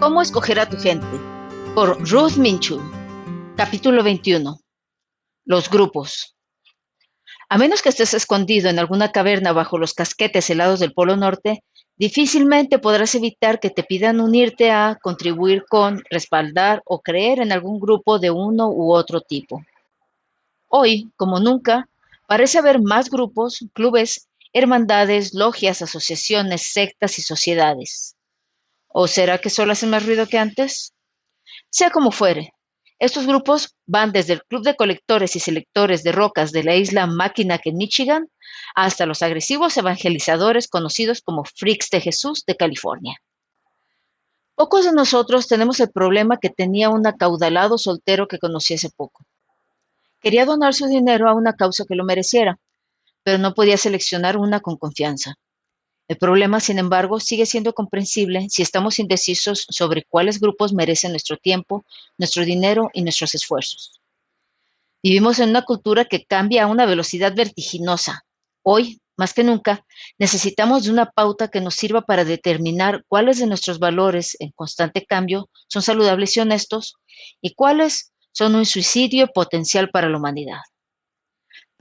¿Cómo escoger a tu gente? Por Ruth Minchul. Capítulo 21. Los grupos. A menos que estés escondido en alguna caverna bajo los casquetes helados del Polo Norte, difícilmente podrás evitar que te pidan unirte a, contribuir con, respaldar o creer en algún grupo de uno u otro tipo. Hoy, como nunca, parece haber más grupos, clubes, hermandades, logias, asociaciones, sectas y sociedades. ¿O será que solo hacen más ruido que antes? Sea como fuere, estos grupos van desde el Club de Colectores y Selectores de Rocas de la isla Mackinac en Michigan hasta los agresivos evangelizadores conocidos como Freaks de Jesús de California. Pocos de nosotros tenemos el problema que tenía un acaudalado soltero que conocí hace poco. Quería donar su dinero a una causa que lo mereciera, pero no podía seleccionar una con confianza. El problema, sin embargo, sigue siendo comprensible si estamos indecisos sobre cuáles grupos merecen nuestro tiempo, nuestro dinero y nuestros esfuerzos. Vivimos en una cultura que cambia a una velocidad vertiginosa. Hoy, más que nunca, necesitamos de una pauta que nos sirva para determinar cuáles de nuestros valores en constante cambio son saludables y honestos y cuáles son un suicidio potencial para la humanidad.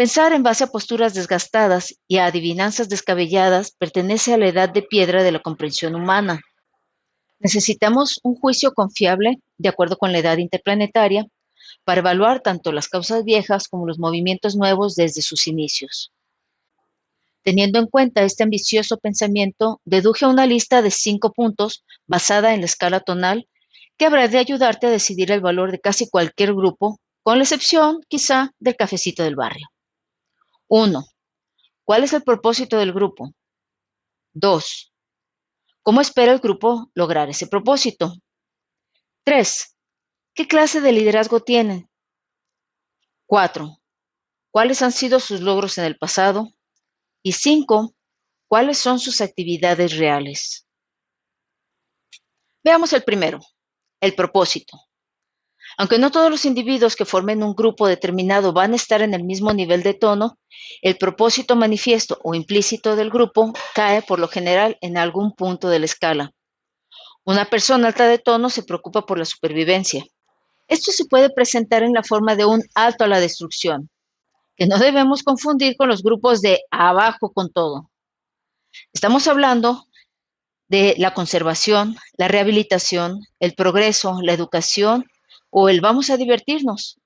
Pensar en base a posturas desgastadas y a adivinanzas descabelladas pertenece a la edad de piedra de la comprensión humana. Necesitamos un juicio confiable, de acuerdo con la edad interplanetaria, para evaluar tanto las causas viejas como los movimientos nuevos desde sus inicios. Teniendo en cuenta este ambicioso pensamiento, deduje una lista de 5 puntos basada en la escala tonal que habrá de ayudarte a decidir el valor de casi cualquier grupo, con la excepción, quizá, del cafecito del barrio. 1. ¿Cuál es el propósito del grupo? 2. ¿Cómo espera el grupo lograr ese propósito? 3. ¿Qué clase de liderazgo tienen? 4. ¿Cuáles han sido sus logros en el pasado? Y 5. ¿Cuáles son sus actividades reales? Veamos el primero, el propósito. Aunque no todos los individuos que formen un grupo determinado van a estar en el mismo nivel de tono, el propósito manifiesto o implícito del grupo cae por lo general en algún punto de la escala. Una persona alta de tono se preocupa por la supervivencia. Esto se puede presentar en la forma de un alto a la destrucción, que no debemos confundir con los grupos de abajo con todo. Estamos hablando de la conservación, la rehabilitación, el progreso, la educación o el vamos a divertirnos.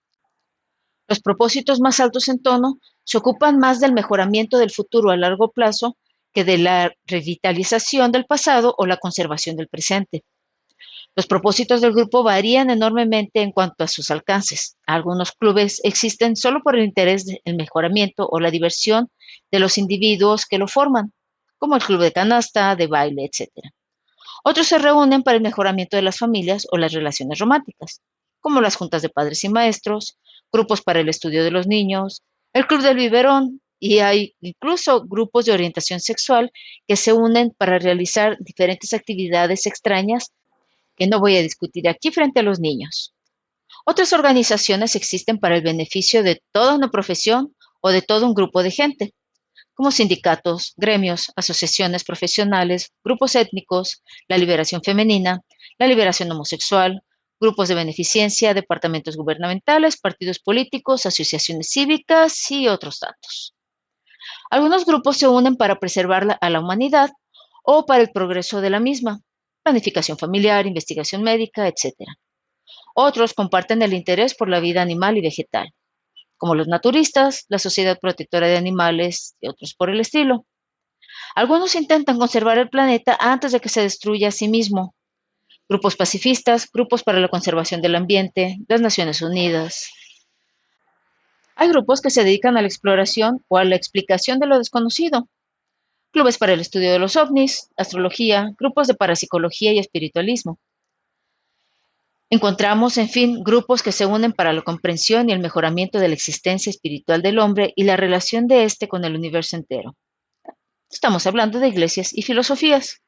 Los propósitos más altos en tono se ocupan más del mejoramiento del futuro a largo plazo que de la revitalización del pasado o la conservación del presente. Los propósitos del grupo varían enormemente en cuanto a sus alcances. Algunos clubes existen solo por el interés del mejoramiento o la diversión de los individuos que lo forman, como el club de canasta, de baile, etc. Otros se reúnen para el mejoramiento de las familias o las relaciones románticas, como las juntas de padres y maestros, grupos para el estudio de los niños, el club del biberón, y hay incluso grupos de orientación sexual que se unen para realizar diferentes actividades extrañas que no voy a discutir aquí frente a los niños. Otras organizaciones existen para el beneficio de toda una profesión o de todo un grupo de gente, como sindicatos, gremios, asociaciones profesionales, grupos étnicos, la liberación femenina, la liberación homosexual, grupos de beneficencia, departamentos gubernamentales, partidos políticos, asociaciones cívicas y otros tantos. Algunos grupos se unen para preservar a la humanidad o para el progreso de la misma, planificación familiar, investigación médica, etc. Otros comparten el interés por la vida animal y vegetal, como los naturistas, la Sociedad Protectora de Animales y otros por el estilo. Algunos intentan conservar el planeta antes de que se destruya a sí mismo. Grupos pacifistas, grupos para la conservación del ambiente, las Naciones Unidas. Hay grupos que se dedican a la exploración o a la explicación de lo desconocido. Clubes para el estudio de los ovnis, astrología, grupos de parapsicología y espiritualismo. Encontramos, en fin, grupos que se unen para la comprensión y el mejoramiento de la existencia espiritual del hombre y la relación de éste con el universo entero. Estamos hablando de iglesias y filosofías.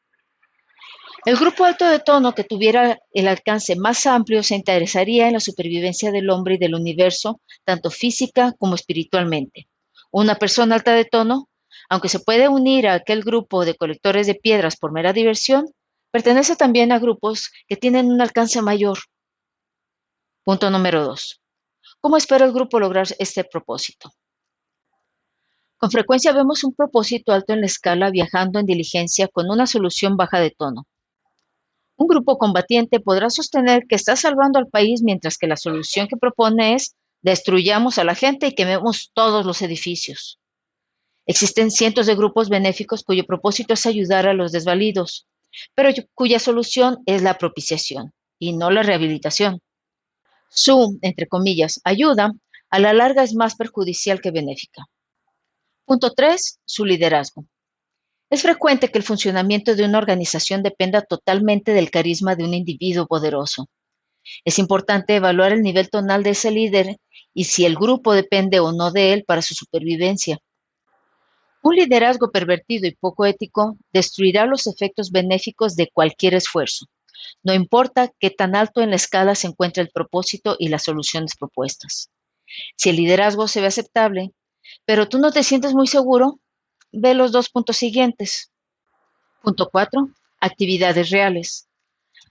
El grupo alto de tono que tuviera el alcance más amplio se interesaría en la supervivencia del hombre y del universo, tanto física como espiritualmente. Una persona alta de tono, aunque se puede unir a aquel grupo de colectores de piedras por mera diversión, Pertenece también a grupos que tienen un alcance mayor. Punto número 2. ¿Cómo espera el grupo lograr este propósito? Con frecuencia vemos un propósito alto en la escala viajando en diligencia con una solución baja de tono. Un grupo combatiente podrá sostener que está salvando al país mientras que la solución que propone es destruyamos a la gente y quememos todos los edificios. Existen cientos de grupos benéficos cuyo propósito es ayudar a los desvalidos, pero cuya solución es la propiciación y no la rehabilitación. Su, entre comillas, ayuda a la larga es más perjudicial que benéfica. Punto 3. Su liderazgo. Es frecuente que el funcionamiento de una organización dependa totalmente del carisma de un individuo poderoso. Es importante evaluar el nivel tonal de ese líder y si el grupo depende o no de él para su supervivencia. Un liderazgo pervertido y poco ético destruirá los efectos benéficos de cualquier esfuerzo, no importa qué tan alto en la escala se encuentre el propósito y las soluciones propuestas. Si el liderazgo se ve aceptable, pero tú no te sientes muy seguro, ve los 2 puntos siguientes. Punto 4. Actividades reales.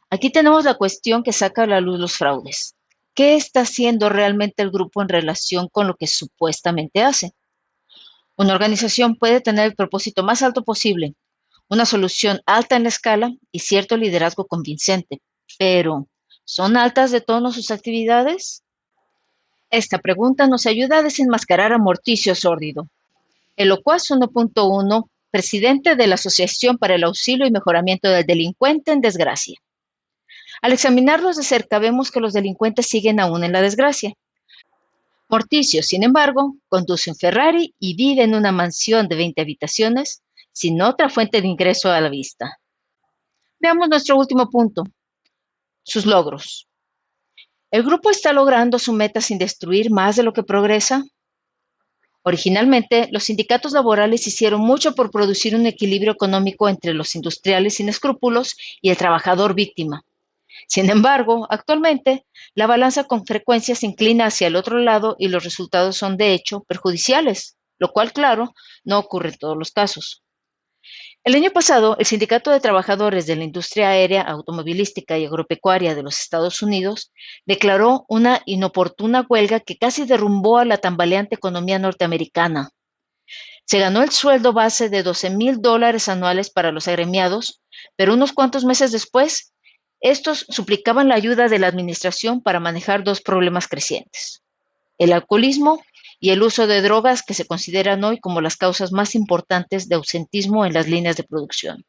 Aquí tenemos la cuestión que saca a la luz los fraudes. ¿Qué está haciendo realmente el grupo en relación con lo que supuestamente hace? Una organización puede tener el propósito más alto posible, una solución alta en la escala y cierto liderazgo convincente, pero ¿son altas de tono sus actividades? Esta pregunta nos ayuda a desenmascarar a Morticio Sórdido, el locuaz 1.1, presidente de la Asociación para el Auxilio y Mejoramiento del Delincuente en Desgracia. Al examinarlos de cerca vemos que los delincuentes siguen aún en la desgracia. Morticio, sin embargo, conduce un Ferrari y vive en una mansión de 20 habitaciones, sin otra fuente de ingreso a la vista. Veamos nuestro último punto, sus logros. ¿El grupo está logrando su meta sin destruir más de lo que progresa? Originalmente, los sindicatos laborales hicieron mucho por producir un equilibrio económico entre los industriales sin escrúpulos y el trabajador víctima. Sin embargo, actualmente, la balanza con frecuencia se inclina hacia el otro lado y los resultados son, de hecho, perjudiciales, lo cual, claro, no ocurre en todos los casos. El año pasado, el Sindicato de Trabajadores de la Industria Aérea, Automovilística y Agropecuaria de los Estados Unidos declaró una inoportuna huelga que casi derrumbó a la tambaleante economía norteamericana. Se ganó el sueldo base de $12,000 anuales para los agremiados, pero unos cuantos meses después, estos suplicaban la ayuda de la administración para manejar dos problemas crecientes: el alcoholismo y el uso de drogas, que se consideran hoy como las causas más importantes de ausentismo en las líneas de producción.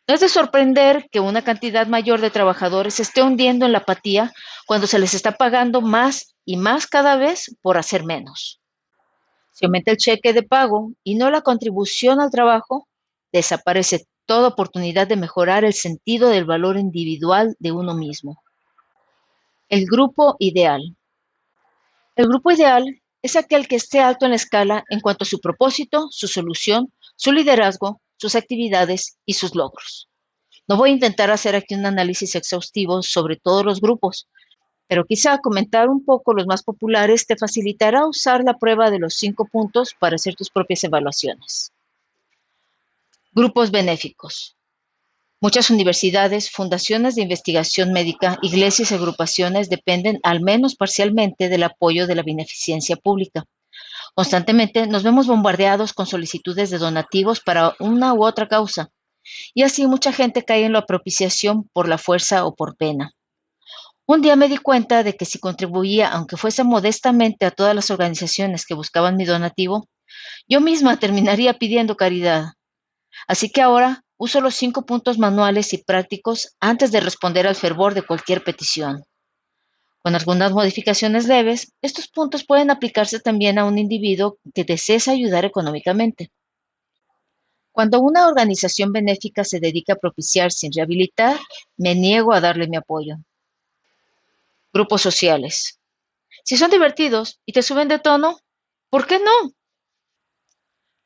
No es de sorprender que una cantidad mayor de trabajadores se esté hundiendo en la apatía cuando se les está pagando más y más cada vez por hacer menos. Si aumenta el cheque de pago y no la contribución al trabajo, desaparece toda oportunidad de mejorar el sentido del valor individual de uno mismo. El grupo ideal. El grupo ideal es aquel que esté alto en la escala en cuanto a su propósito, su solución, su liderazgo, sus actividades y sus logros. No voy a intentar hacer aquí un análisis exhaustivo sobre todos los grupos, pero quizá comentar un poco los más populares te facilitará usar la prueba de los 5 puntos para hacer tus propias evaluaciones. Grupos benéficos. Muchas universidades, fundaciones de investigación médica, iglesias y agrupaciones dependen al menos parcialmente del apoyo de la beneficencia pública. Constantemente nos vemos bombardeados con solicitudes de donativos para una u otra causa, y así mucha gente cae en la propiciación por la fuerza o por pena. Un día me di cuenta de que si contribuía, aunque fuese modestamente, a todas las organizaciones que buscaban mi donativo, yo misma terminaría pidiendo caridad. Así que ahora uso los 5 puntos manuales y prácticos antes de responder al fervor de cualquier petición. Con algunas modificaciones leves, estos puntos pueden aplicarse también a un individuo que desees ayudar económicamente. Cuando una organización benéfica se dedica a propiciar sin rehabilitar, me niego a darle mi apoyo. Grupos sociales. Si son divertidos y te suben de tono, ¿por qué no?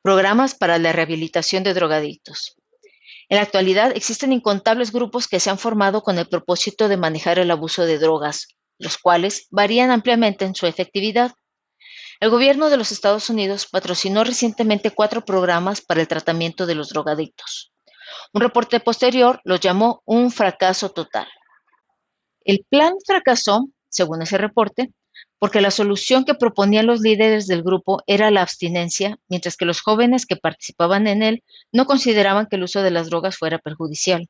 Programas para la rehabilitación de drogadictos. En la actualidad existen incontables grupos que se han formado con el propósito de manejar el abuso de drogas, los cuales varían ampliamente en su efectividad. El gobierno de los Estados Unidos patrocinó recientemente 4 programas para el tratamiento de los drogadictos. Un reporte posterior los llamó un fracaso total. El plan fracasó, según ese reporte, porque la solución que proponían los líderes del grupo era la abstinencia, mientras que los jóvenes que participaban en él no consideraban que el uso de las drogas fuera perjudicial.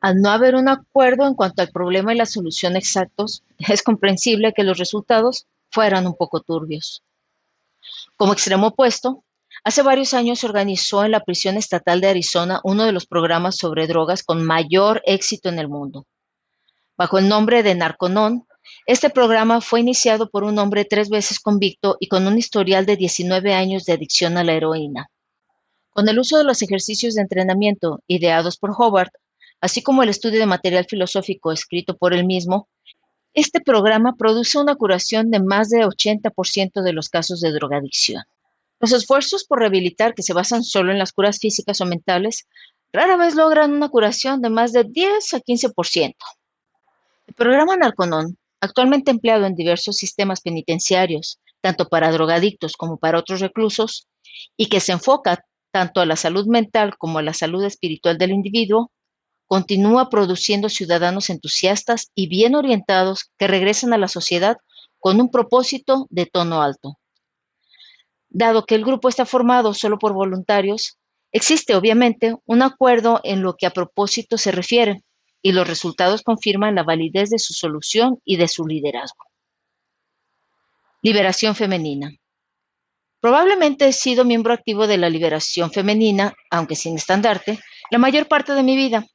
Al no haber un acuerdo en cuanto al problema y la solución exactos, es comprensible que los resultados fueran un poco turbios. Como extremo opuesto, hace varios años se organizó en la prisión estatal de Arizona uno de los programas sobre drogas con mayor éxito en el mundo. Bajo el nombre de Narconon, este programa fue iniciado por un hombre 3 veces convicto y con un historial de 19 años de adicción a la heroína. Con el uso de los ejercicios de entrenamiento ideados por Hobart, así como el estudio de material filosófico escrito por él mismo, este programa produce una curación de más de 80% de los casos de drogadicción. Los esfuerzos por rehabilitar que se basan solo en las curas físicas o mentales rara vez logran una curación de más de 10 a 15%. El programa Narconon, actualmente empleado en diversos sistemas penitenciarios, tanto para drogadictos como para otros reclusos, y que se enfoca tanto a la salud mental como a la salud espiritual del individuo, continúa produciendo ciudadanos entusiastas y bien orientados que regresan a la sociedad con un propósito de tono alto. Dado que el grupo está formado solo por voluntarios, existe obviamente un acuerdo en lo que a propósito se refiere, y los resultados confirman la validez de su solución y de su liderazgo. Liberación femenina. Probablemente he sido miembro activo de la liberación femenina, aunque sin estandarte, la mayor parte de mi vida,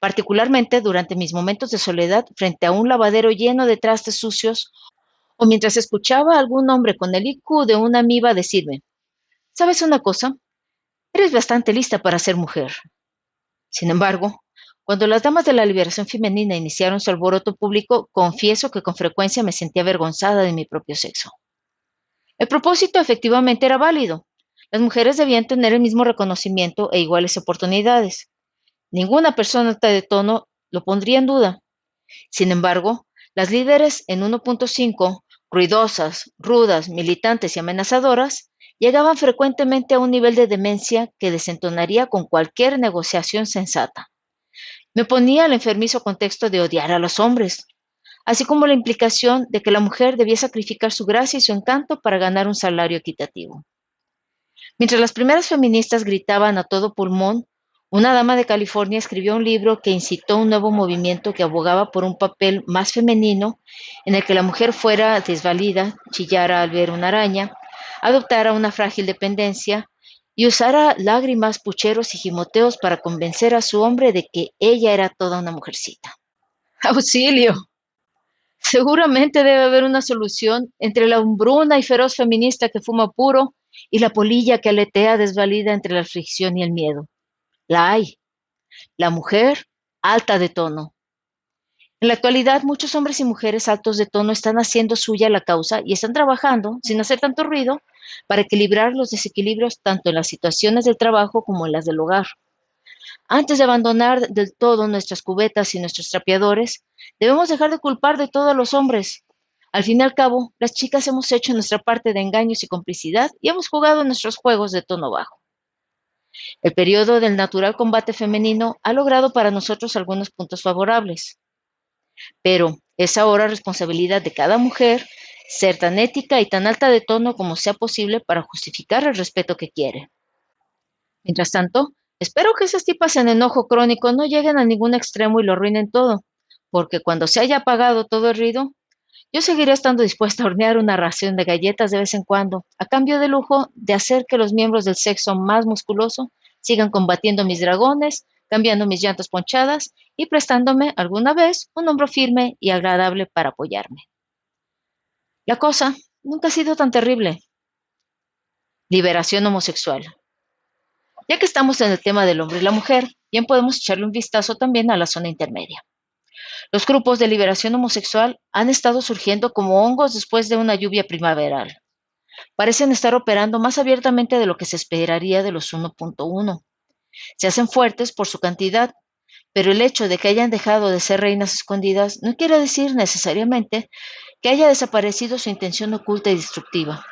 particularmente durante mis momentos de soledad frente a un lavadero lleno de trastes sucios o mientras escuchaba a algún hombre con el IQ de una amiba decirme, ¿sabes una cosa? Eres bastante lista para ser mujer. Sin embargo, cuando las damas de la liberación femenina iniciaron su alboroto público, confieso que con frecuencia me sentía avergonzada de mi propio sexo. El propósito efectivamente era válido. Las mujeres debían tener el mismo reconocimiento e iguales oportunidades. Ninguna persona alta de tono lo pondría en duda. Sin embargo, las líderes en 1.5, ruidosas, rudas, militantes y amenazadoras, llegaban frecuentemente a un nivel de demencia que desentonaría con cualquier negociación sensata. Me ponía al enfermizo contexto de odiar a los hombres, así como la implicación de que la mujer debía sacrificar su gracia y su encanto para ganar un salario equitativo. Mientras las primeras feministas gritaban a todo pulmón, una dama de California escribió un libro que incitó un nuevo movimiento que abogaba por un papel más femenino, en el que la mujer fuera desvalida, chillara al ver una araña, adoptara una frágil dependencia y usara lágrimas, pucheros y gimoteos para convencer a su hombre de que ella era toda una mujercita. ¡Auxilio! Seguramente debe haber una solución entre la hombruna y feroz feminista que fuma puro y la polilla que aletea desvalida entre la aflicción y el miedo. La hay. La mujer alta de tono. En la actualidad, muchos hombres y mujeres altos de tono están haciendo suya la causa y están trabajando, sin hacer tanto ruido, para equilibrar los desequilibrios tanto en las situaciones del trabajo como en las del hogar. Antes de abandonar del todo nuestras cubetas y nuestros trapeadores, debemos dejar de culpar de todo a los hombres. Al fin y al cabo, las chicas hemos hecho nuestra parte de engaños y complicidad y hemos jugado nuestros juegos de tono bajo. El periodo del natural combate femenino ha logrado para nosotros algunos puntos favorables, pero es ahora responsabilidad de cada mujer ser tan ética y tan alta de tono como sea posible para justificar el respeto que quiere. Mientras tanto, espero que esas tipas en enojo crónico no lleguen a ningún extremo y lo arruinen todo, porque cuando se haya apagado todo el ruido, yo seguiré estando dispuesta a hornear una ración de galletas de vez en cuando, a cambio del lujo de hacer que los miembros del sexo más musculoso sigan combatiendo mis dragones, cambiando mis llantas ponchadas y prestándome alguna vez un hombro firme y agradable para apoyarme. La cosa nunca ha sido tan terrible. Liberación homosexual. Ya que estamos en el tema del hombre y la mujer, bien podemos echarle un vistazo también a la zona intermedia. Los grupos de liberación homosexual han estado surgiendo como hongos después de una lluvia primaveral. Parecen estar operando más abiertamente de lo que se esperaría de los 1.1. Se hacen fuertes por su cantidad, pero el hecho de que hayan dejado de ser reinas escondidas no quiere decir necesariamente que haya desaparecido su intención oculta y destructiva.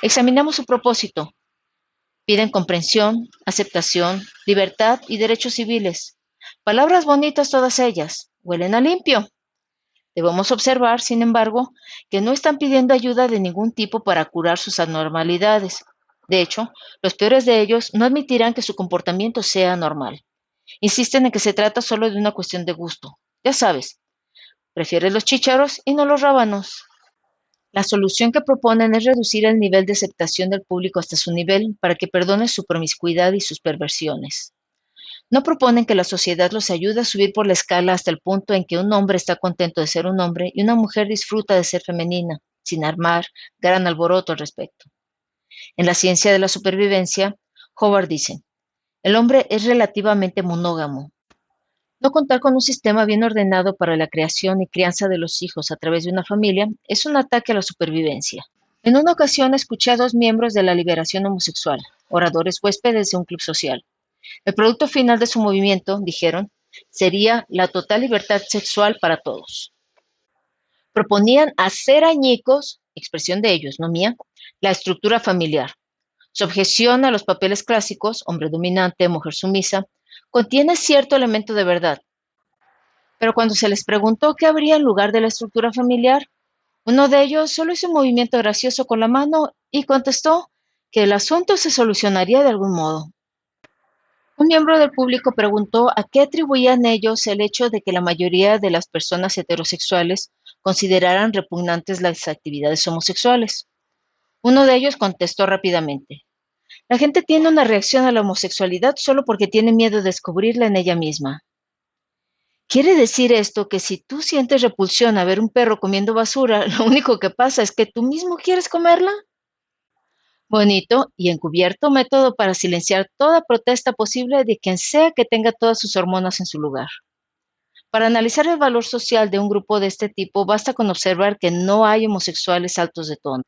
Examinamos su propósito. Piden comprensión, aceptación, libertad y derechos civiles. Palabras bonitas todas ellas, huelen a limpio. Debemos observar, sin embargo, que no están pidiendo ayuda de ningún tipo para curar sus anormalidades. De hecho, los peores de ellos no admitirán que su comportamiento sea normal. Insisten en que se trata solo de una cuestión de gusto. Ya sabes, prefieres los chícharos y no los rábanos. La solución que proponen es reducir el nivel de aceptación del público hasta su nivel para que perdone su promiscuidad y sus perversiones. No proponen que la sociedad los ayude a subir por la escala hasta el punto en que un hombre está contento de ser un hombre y una mujer disfruta de ser femenina, sin armar gran alboroto al respecto. En la ciencia de la supervivencia, Howard dice, el hombre es relativamente monógamo. No contar con un sistema bien ordenado para la creación y crianza de los hijos a través de una familia es un ataque a la supervivencia. En una ocasión escuché a dos miembros de la liberación homosexual, oradores huéspedes de un club social. El producto final de su movimiento, dijeron, sería la total libertad sexual para todos. Proponían hacer añicos, expresión de ellos, no mía, la estructura familiar. Su objeción a los papeles clásicos, hombre dominante, mujer sumisa, contiene cierto elemento de verdad. Pero cuando se les preguntó qué habría en lugar de la estructura familiar, uno de ellos solo hizo un movimiento gracioso con la mano y contestó que el asunto se solucionaría de algún modo. Un miembro del público preguntó a qué atribuían ellos el hecho de que la mayoría de las personas heterosexuales consideraran repugnantes las actividades homosexuales. Uno de ellos contestó rápidamente, la gente tiene una reacción a la homosexualidad solo porque tiene miedo de descubrirla en ella misma. ¿Quiere decir esto que si tú sientes repulsión a ver un perro comiendo basura, lo único que pasa es que tú mismo quieres comerla? Bonito y encubierto método para silenciar toda protesta posible de quien sea que tenga todas sus hormonas en su lugar. Para analizar el valor social de un grupo de este tipo, basta con observar que no hay homosexuales altos de tono.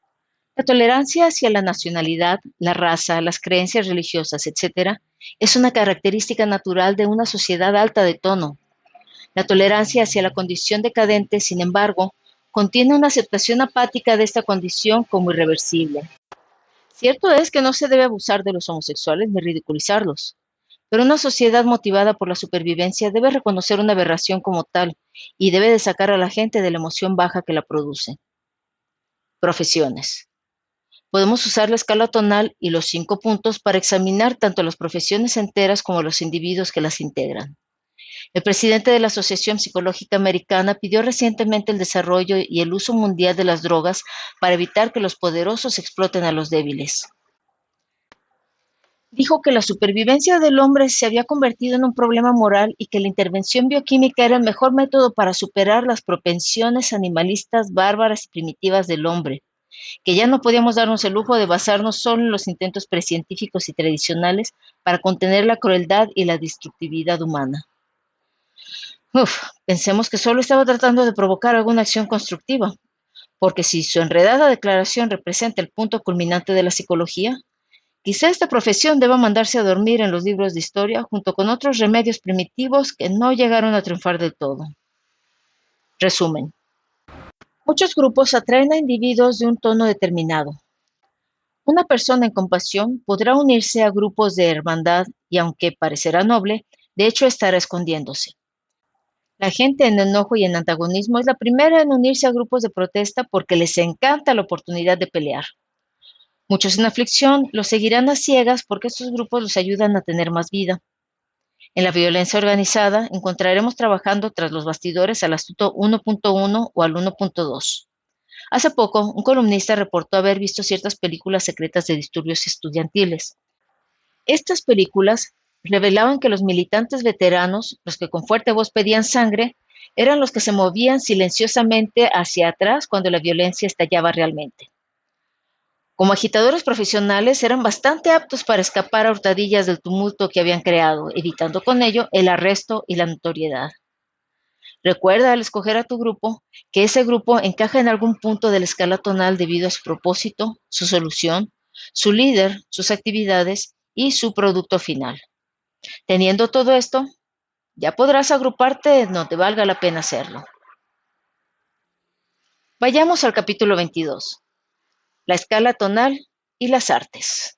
La tolerancia hacia la nacionalidad, la raza, las creencias religiosas, etc., es una característica natural de una sociedad alta de tono. La tolerancia hacia la condición decadente, sin embargo, contiene una aceptación apática de esta condición como irreversible. Cierto es que no se debe abusar de los homosexuales ni ridiculizarlos, pero una sociedad motivada por la supervivencia debe reconocer una aberración como tal y debe de sacar a la gente de la emoción baja que la produce. Profesiones. Podemos usar la escala tonal y los 5 puntos para examinar tanto las profesiones enteras como los individuos que las integran. El presidente de la Asociación Psicológica Americana pidió recientemente el desarrollo y el uso mundial de las drogas para evitar que los poderosos exploten a los débiles. Dijo que la supervivencia del hombre se había convertido en un problema moral y que la intervención bioquímica era el mejor método para superar las propensiones animalistas bárbaras y primitivas del hombre, que ya no podíamos darnos el lujo de basarnos solo en los intentos precientíficos y tradicionales para contener la crueldad y la destructividad humana. Pensemos que solo estaba tratando de provocar alguna acción constructiva, porque si su enredada declaración representa el punto culminante de la psicología, quizá esta profesión deba mandarse a dormir en los libros de historia junto con otros remedios primitivos que no llegaron a triunfar del todo. Resumen. Muchos grupos atraen a individuos de un tono determinado. Una persona en compasión podrá unirse a grupos de hermandad y, aunque parecerá noble, de hecho estará escondiéndose. La gente en enojo y en antagonismo es la primera en unirse a grupos de protesta porque les encanta la oportunidad de pelear. Muchos en aflicción los seguirán a ciegas porque estos grupos los ayudan a tener más vida. En la violencia organizada encontraremos trabajando tras los bastidores al astuto 1.1 o al 1.2. Hace poco, un columnista reportó haber visto ciertas películas secretas de disturbios estudiantiles. Estas películas revelaban que los militantes veteranos, los que con fuerte voz pedían sangre, eran los que se movían silenciosamente hacia atrás cuando la violencia estallaba realmente. Como agitadores profesionales eran bastante aptos para escapar a hurtadillas del tumulto que habían creado, evitando con ello el arresto y la notoriedad. Recuerda al escoger a tu grupo que ese grupo encaja en algún punto de la escala tonal debido a su propósito, su solución, su líder, sus actividades y su producto final. Teniendo todo esto, ya podrás agruparte donde valga la pena hacerlo. Vayamos al capítulo 22, la escala tonal y las artes.